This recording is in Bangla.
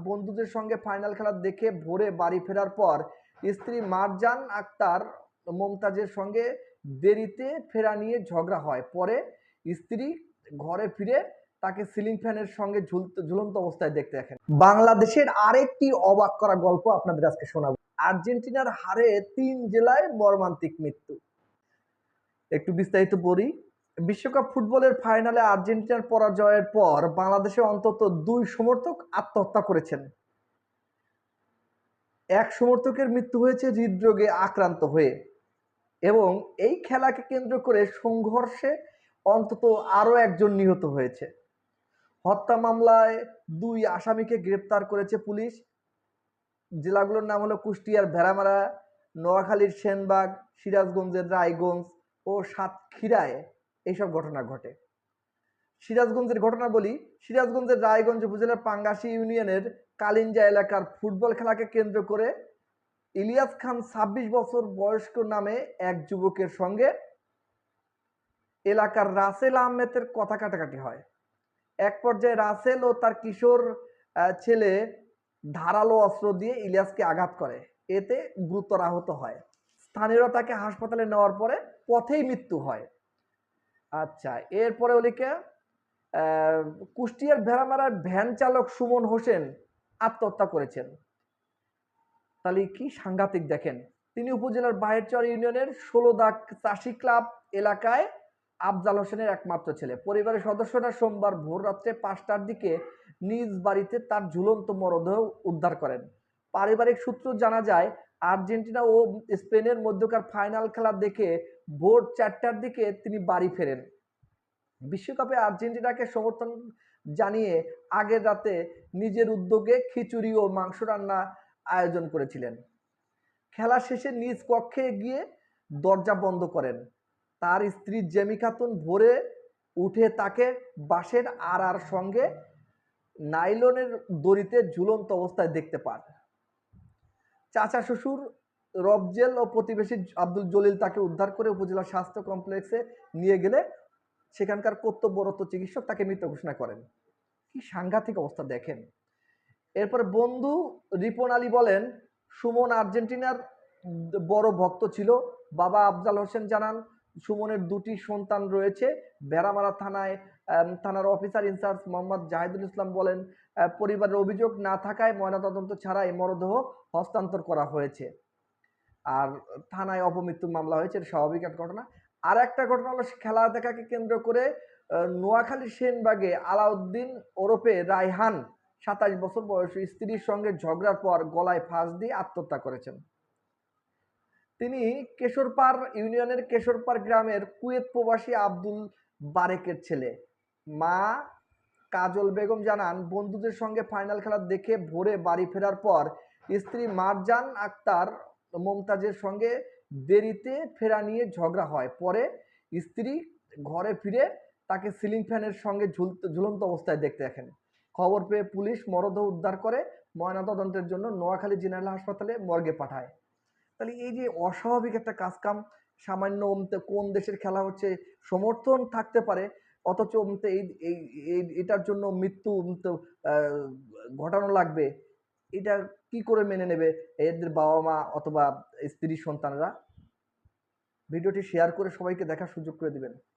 বন্ধুদের সঙ্গে ফাইনাল খেলা দেখে ভোরে বাড়ি ফেরার পর স্ত্রী মারজান আক্তার মমতাজের সঙ্গে দেরিতে ফেরা নিয়ে ঝগড়া হয়। পরে স্ত্রী ঘরে ফিরে তাকে সিলিং ফ্যানের সঙ্গে ঝুলন্ত অবস্থায় দেখতে দেখেন। বাংলাদেশের আরেকটি অবাক করা গল্প আপনাদের আজকে শোনাবো। আর্জেন্টিনার হারে 3 জেলায় মর্মান্তিক মৃত্যু। একটু বিস্তারিত পড়ি। বিশ্বকাপ ফুটবলের ফাইনালে আর্জেন্টিনার পরাজয়ের পর বাংলাদেশে অন্তত 2 সমর্থক আত্মহত্যা করেছেন। এক সমর্থকের মৃত্যু হয়েছে হৃদরোগে আক্রান্ত হয়ে, এবং এই খেলাকে কেন্দ্র করে সংঘর্ষে অন্তত আরও একজন নিহত হয়েছে। হত্যা মামলায় 2 আসামিকে গ্রেপ্তার করেছে পুলিশ। জেলাগুলোর নাম হলো কুষ্টিয়ার ভেড়ামারা, নোয়াখালীর সেনবাগ, সিরাজগঞ্জের রায়গঞ্জ ও সাতক্ষীরায় এইসব ঘটনা ঘটে। সিরাজগঞ্জের ঘটনা বলি, সিরাজগঞ্জের রায়গঞ্জ উপজেলার পাঙ্গাসী ইউনিয়নের কালিঞ্জা এলাকার ফুটবল খেলাকে কেন্দ্র করে ইলিয়াস খান 26 বছর বয়স্ক নামে এক যুবকের সঙ্গে এলাকার রাসেল আহমেদের কথা কাটাকাটি হয়। এক পর্যায়ে রাসেল ও তার কিশোর ছেলে ধারালো অস্ত্র দিয়ে ইলিয়াসকে আঘাত করে, এতে গুরুতর আহত হয়। স্থানীয়রা তাকে হাসপাতালে নেওয়ার পরে পথেই মৃত্যু হয়। আচ্ছা, এরপরে ওলিকে কুষ্টিয়ার ভেড়ামারার ভ্যান চালক সুমন হোসেন আত্মহত্যা করেছেন। তাহলে কি সাংঘাতিক দেখেন। তিনি উপজেলার বাহেরচর ইউনিয়নের 16 দাগ চাষি ক্লাব এলাকায় আফজাল হোসেনের একমাত্র ছেলে। পরিবারের সদস্যরা সোমবার ভোর রাত্রে 5টার দিকে নিজ বাড়িতে তার ঝুলন্ত মরদেহ উদ্ধার করেন। পারিবারিক সূত্র জানা যায়, আর্জেন্টিনা ও স্পেনের মধ্যকার ফাইনাল খেলা দেখে ভোর 4টার দিকে তিনি বাড়ি ফেরেন। বিশ্বকাপে আর্জেন্টিনাকে সমর্থন জানিয়ে আগের রাতে নিজের উদ্যোগে খিচুড়ি ও মাংস রান্না আয়োজন করেছিলেন। খেলা শেষে নিজ কক্ষে গিয়ে দরজা বন্ধ করেন। তার স্ত্রী জেমি খাতুন ভোরে উঠে তাকে বাঁশের আড়ার সঙ্গে নাইলনের দড়িতে ঝুলন্ত অবস্থায় দেখতে পান। চাচা শ্বশুর রবজেল ও প্রতিবেশী আব্দুল জলিল তাকে উদ্ধার করে উপজেলা স্বাস্থ্য কমপ্লেক্সে নিয়ে গেলে সেখানকার কর্তব্যরত চিকিৎসক তাকে মৃত ঘোষণা করেন। কি সাংঘাতিক অবস্থা দেখেন। এরপরে বন্ধু রিপন আলী বলেন, সুমন আর্জেন্টিনার বড় ভক্ত ছিল। বাবা আফজাল হোসেন জানান, সুমনের 2টি সন্তান রয়েছে। ভেড়ামারা থানার অফিসার ইনচার্জ মোহাম্মদ জাহিদুল ইসলাম বলেন, পরিবারের অভিযোগ না থাকায় ময়নাতদন্ত ছাড়াই মরদেহ হস্তান্তর করা হয়েছে। আর থানায় অপমৃত্যুর মামলা হয়েছে, এটা স্বাভাবিক এক ঘটনা। আর একটা ঘটনা হলো, খেলা দেখাকে কেন্দ্র করে নোয়াখালীর সেনবাগে আলাউদ্দিন ওরফে রায়হান 27 বছর বয়সী স্ত্রীর সঙ্গে ঝগড়ার পর গলায় ফাঁস দিয়ে আত্মহত্যা করেছেন। তিনি কেশরপাড় ইউনিয়নের কেশরপাড় গ্রামের কুয়েত প্রবাসী আব্দুল বারেকের ছেলে। মা কাজল বেগম জানান, বন্ধুদের সঙ্গে ফাইনাল খেলা দেখে ভোরে বাড়ি ফেরার পর স্ত্রী মারজান আক্তার মমতাজের সঙ্গে দেরিতে ফেরা নিয়ে ঝগড়া হয়। পরে স্ত্রী ঘরে ফিরে তাকে সিলিং ফ্যানের সঙ্গে ঝুলন্ত অবস্থায় দেখতে দেখেন। খবর পেয়ে পুলিশ মরদেহ উদ্ধার করে ময়নাতদন্তের জন্য নোয়াখালী জেনারেল হাসপাতালে মর্গে পাঠায়। তাহলে এই যে অস্বাভাবিক একটা কাজকাম, সামান্য কোন দেশের খেলা হচ্ছে, সমর্থন থাকতে পারে, অথচ এটার জন্য মৃত্যু ঘটানো লাগবে, এটা কি করে মেনে নেবে এদের বাবা মা অথবা স্ত্রী সন্তানরা? ভিডিওটি শেয়ার করে সবাইকে দেখার সুযোগ করে দিবেন।